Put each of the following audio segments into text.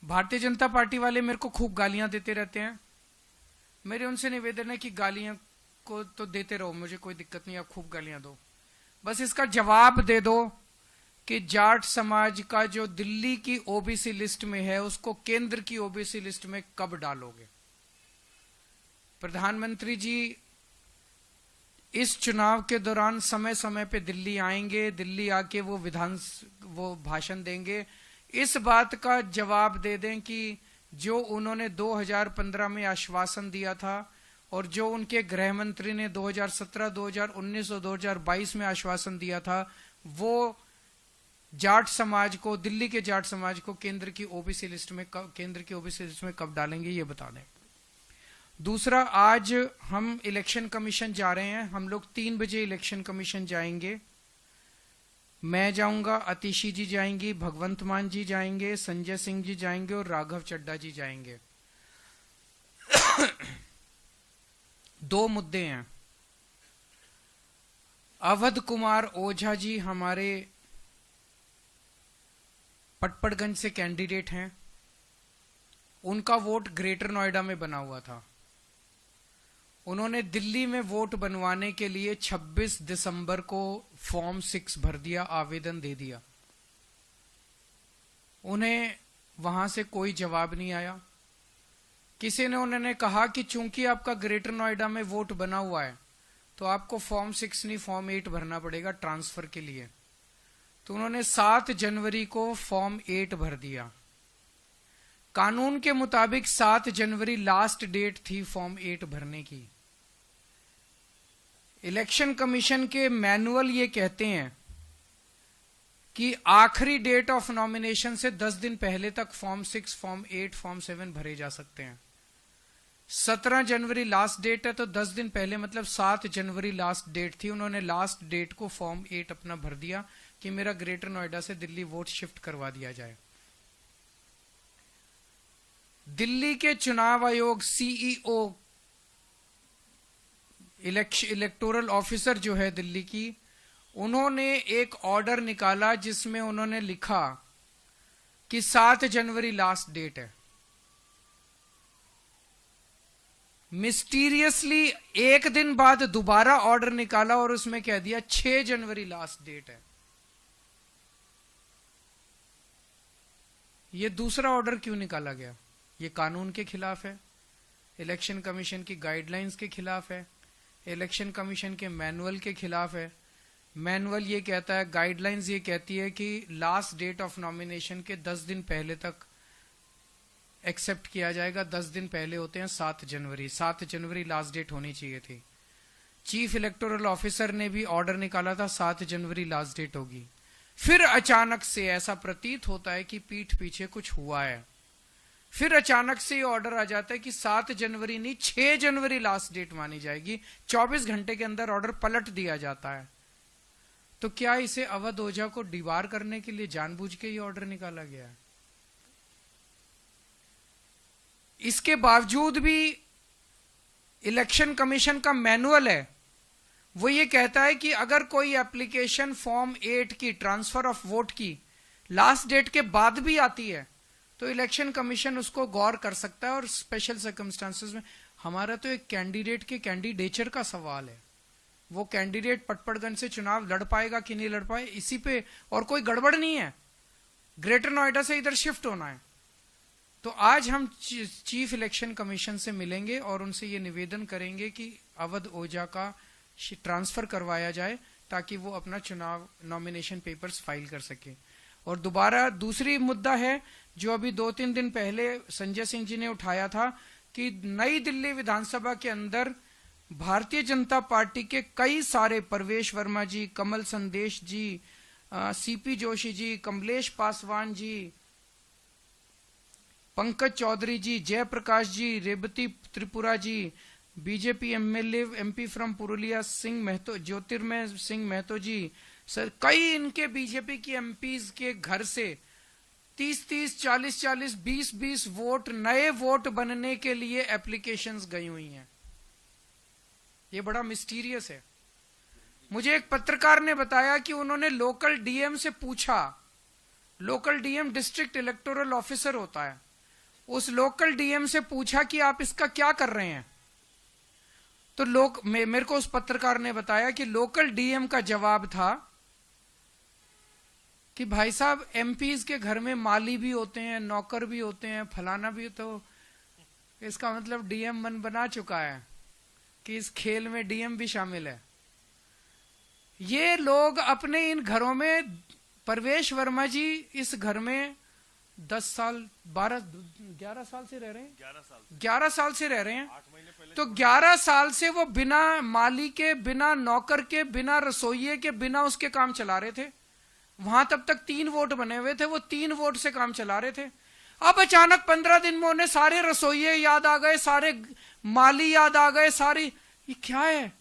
Bharatiya Janata party वाले मेरे को खूब गालियां देते रहते हैं। मेरे उनसे निवेदन है कि गालियां को तो देते रहो, मुझे कोई दिक्कत नहीं, आप खूब गालियां दो, बस इसका जवाब दे दो कि जाट समाज का जो दिल्ली की ओबीसी लिस्ट में है उसको केंद्र की ओबीसी लिस्ट में कब डालोगे। प्रधानमंत्री जी इस चुनाव के दौरान समय समय पे दिल्ली आएंगे, दिल्ली आके वो भाषण देंगे। इस बात का जवाब दे दें कि जो उन्होंने 2015 में आश्वासन दिया था और जो उनके गृह मंत्री ने 2017, 2019 और 2022 में आश्वासन दिया था, वो जाट समाज को, दिल्ली के जाट समाज को केंद्र की ओबीसी लिस्ट में कब डालेंगे, ये बता दें। दूसरा, आज हम इलेक्शन कमीशन जा रहे हैं। हम लोग 3 बजे इलेक्शन कमीशन जाएंगे। मैं जाऊंगा, अतिशी जी जाएंगी, भगवंत मान जी जाएंगे, संजय सिंह जी जाएंगे और राघव चड्डा जी जाएंगे। 2 मुद्दे हैं। अवध कुमार ओझा जी हमारे पटपड़गंज से कैंडिडेट हैं। उनका वोट ग्रेटर नोएडा में बना हुआ था। उन्होंने दिल्ली में वोट बनवाने के लिए 26 दिसंबर को फॉर्म 6 भर दिया, आवेदन दे दिया। उन्हें वहां से कोई जवाब नहीं आया। किसी ने उन्होंने कहा कि चूंकि आपका ग्रेटर नोएडा में वोट बना हुआ है तो आपको फॉर्म 6 नहीं फॉर्म 8 भरना पड़ेगा ट्रांसफर के लिए। तो उन्होंने 7 जनवरी को फॉर्म 8 भर दिया। कानून के मुताबिक 7 जनवरी लास्ट डेट थी फॉर्म 8 भरने की। इलेक्शन कमीशन के मैनुअल ये कहते हैं कि आखिरी डेट ऑफ नॉमिनेशन से 10 दिन पहले तक फॉर्म 6, फॉर्म 8, फॉर्म 7 भरे जा सकते हैं। 17 जनवरी लास्ट डेट है तो 10 दिन पहले मतलब 7 जनवरी लास्ट डेट थी। उन्होंने लास्ट डेट को फॉर्म 8 अपना भर दिया कि मेरा ग्रेटर नोएडा से दिल्ली वोट शिफ्ट करवा दिया जाए। दिल्ली के चुनाव आयोग सीईओ, इलेक्टोरल ऑफिसर जो है दिल्ली की, उन्होंने एक ऑर्डर निकाला जिसमें उन्होंने लिखा कि 7 जनवरी लास्ट डेट है। मिस्टीरियसली एक दिन बाद दोबारा ऑर्डर निकाला और उसमें कह दिया 6 जनवरी लास्ट डेट है। यह दूसरा ऑर्डर क्यों निकाला गया? ये कानून के खिलाफ है, इलेक्शन कमीशन की गाइडलाइंस के खिलाफ है, इलेक्शन कमीशन के मैनुअल के खिलाफ है। मैनुअल ये कहता है, गाइडलाइंस ये कहती है कि लास्ट डेट ऑफ नॉमिनेशन के 10 दिन पहले तक एक्सेप्ट किया जाएगा। 10 दिन पहले होते हैं 7 जनवरी। 7 जनवरी लास्ट डेट होनी चाहिए थी। चीफ इलेक्टोरल ऑफिसर ने भी ऑर्डर निकाला था 7 जनवरी लास्ट डेट होगी। फिर अचानक से ऐसा प्रतीत होता है कि पीठ पीछे कुछ हुआ है। फिर अचानक से ये ऑर्डर आ जाता है कि 7 जनवरी नहीं 6 जनवरी लास्ट डेट मानी जाएगी। 24 घंटे के अंदर ऑर्डर पलट दिया जाता है। तो क्या इसे अवध ओझा को डिबार करने के लिए जानबूझ के ये ऑर्डर निकाला गया है? इसके बावजूद भी इलेक्शन कमीशन का मैनुअल है, वो ये कहता है कि अगर कोई एप्लीकेशन फॉर्म 8 की, ट्रांसफर ऑफ वोट की, लास्ट डेट के बाद भी आती है तो इलेक्शन कमीशन उसको गौर कर सकता है और स्पेशल सर्कमस्टांसेस में। हमारा तो एक कैंडिडेट के कैंडिडेचर का सवाल है। वो कैंडिडेट पटपड़गंज से चुनाव लड़ पाएगा कि नहीं लड़ पाए, इसी पे, और कोई गड़बड़ नहीं है। ग्रेटर नोएडा से इधर शिफ्ट होना है। तो आज हम चीफ इलेक्शन कमीशन से मिलेंगे और उनसे ये निवेदन करेंगे कि अवध ओझा का ट्रांसफर करवाया जाए ताकि वो अपना चुनाव नॉमिनेशन पेपर्स फाइल कर सके। और दोबारा दूसरी मुद्दा है जो अभी 2-3 दिन पहले संजय सिंह जी ने उठाया था कि नई दिल्ली विधानसभा के अंदर भारतीय जनता पार्टी के कई सारे, परवेश Verma ji, Kamal Sandesh ji, CP Joshi ji, Kamlesh Paswan ji, Pankaj Chaudhary ji, Jayaprakash ji, Revati Tripura ji, BJP MLA MP from Purulia Singh Mahato, Jyotirmay Singh Mahato ji, sir कई इनके बीजेपी की एमपीज के घर से 30-30, 40-40, 20-20 वोट, नए वोट बनने के लिए एप्लीकेशंस गई हुई हैं। ये बड़ा मिस्टीरियस है। मुझे एक पत्रकार ने बताया कि उन्होंने लोकल डीएम से पूछा, local DM district electoral officer होता है, उस लोकल डीएम से पूछा कि आप इसका क्या कर रहे हैं, तो मेरे को उस पत्रकार ने बताया कि लोकल डीएम का जवाब था कि भाई साहब एमपीज के घर में माली भी होते हैं, नौकर भी होते हैं, फलाना भी, तो इसका मतलब डीएम मन बना चुका है कि इस खेल में डीएम भी शामिल है। ये लोग अपने इन घरों में, परवेश वर्मा जी इस घर में 10 साल 11 साल से रह रहे हैं, 11 साल से रह रहे हैं। 8 महीने पहले तो 11 साल से वो बिना माली के, बिना नौकर के, बिना रसोइये के, बिना उसके काम चला रहे थे। वहां तब तक 3 वोट बने हुए थे, वो 3 वोट से काम चला रहे थे। अब अचानक 15 दिन में उन्हें सारे रसोइये याद आ गए, सारे माली याद आ गए, सारी, ये क्या है?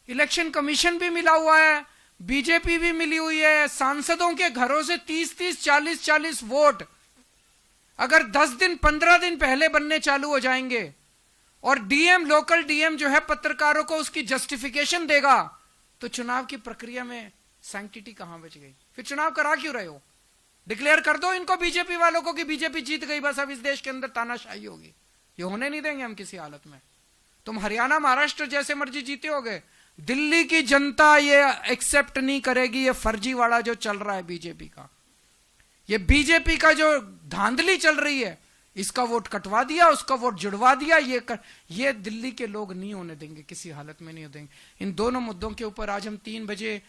इलेक्शन कमीशन भी मिला हुआ है, बीजेपी भी मिली हुई है, सांसदों के घरों से 30-30, 40-40 वोट अगर 10 दिन 15 दिन पहले बनने चालू हो जाएंगे, और डीएम, लोकल डीएम जो है पत्रकारों को उसकी जस्टिफिकेशन देगा, तो चुनाव की प्रक्रिया में सैंक्टिटी कहां बच गई? फिर चुनाव करा क्यों रहे हो? डिक्लेयर कर दो इनको, बीजेपी वालों को, कि बीजेपी जीत गई, बस अब इस देश के अंदर तानाशाही होगी। ये होने नहीं देंगे हम किसी हालत में। तुम हरियाणा, महाराष्ट्र जैसे मर्जी जीते होगे, दिल्ली की जनता ये एक्सेप्ट नहीं करेगी। ये फर्जीवाड़ा जो चल रहा है बीजेपी का, ये बीजेपी का जो धांधली चल रही है, इसका वोट कटवा दिया, उसका वोट जुड़वा दिया, ये दिल्ली के लोग नहीं होने देंगे, किसी हालत में नहीं देंगे। इन दोनों मुद्दों के ऊपर आज हम 3 बजे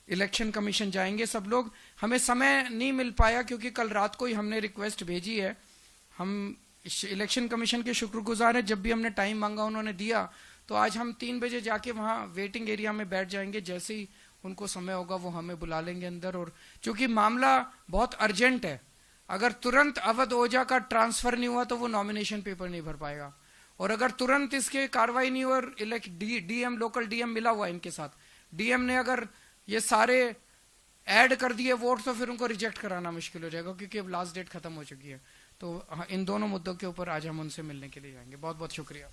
इलेक्शन कमीशन जाएंगे सब लोग। हमें समय नहीं मिल पाया क्योंकि कल रात को ही हमने रिक्वेस्ट भेजी है। हम इलेक्शन कमीशन के शुक्रगुजार हैं, जब भी हमने टाइम मांगा उन्होंने दिया। तो आज हम 3 बजे जाके वहां वेटिंग एरिया में बैठ जाएंगे, जैसे ही उनको समय होगा वो हमें बुला लेंगे अंदर। और चूंकि मामला बहुत अर्जेंट है, अगर तुरंत अवध ओझा का ट्रांसफर नहीं हुआ तो वो नॉमिनेशन पेपर नहीं भर पाएगा, और अगर तुरंत इसके कार्रवाई नहीं हुई और डीएम, लोकल डीएम मिला हुआ इनके साथ, डीएम ने अगर ये सारे ऐड कर दिए वोट, तो फिर उनको रिजेक्ट कराना मुश्किल हो जाएगा, क्योंकि अब लास्ट डेट खत्म हो चुकी है। तो इन दोनों मुद्दों के ऊपर आज हम उनसे मिलने के लिए जाएंगे। बहुत बहुत शुक्रिया।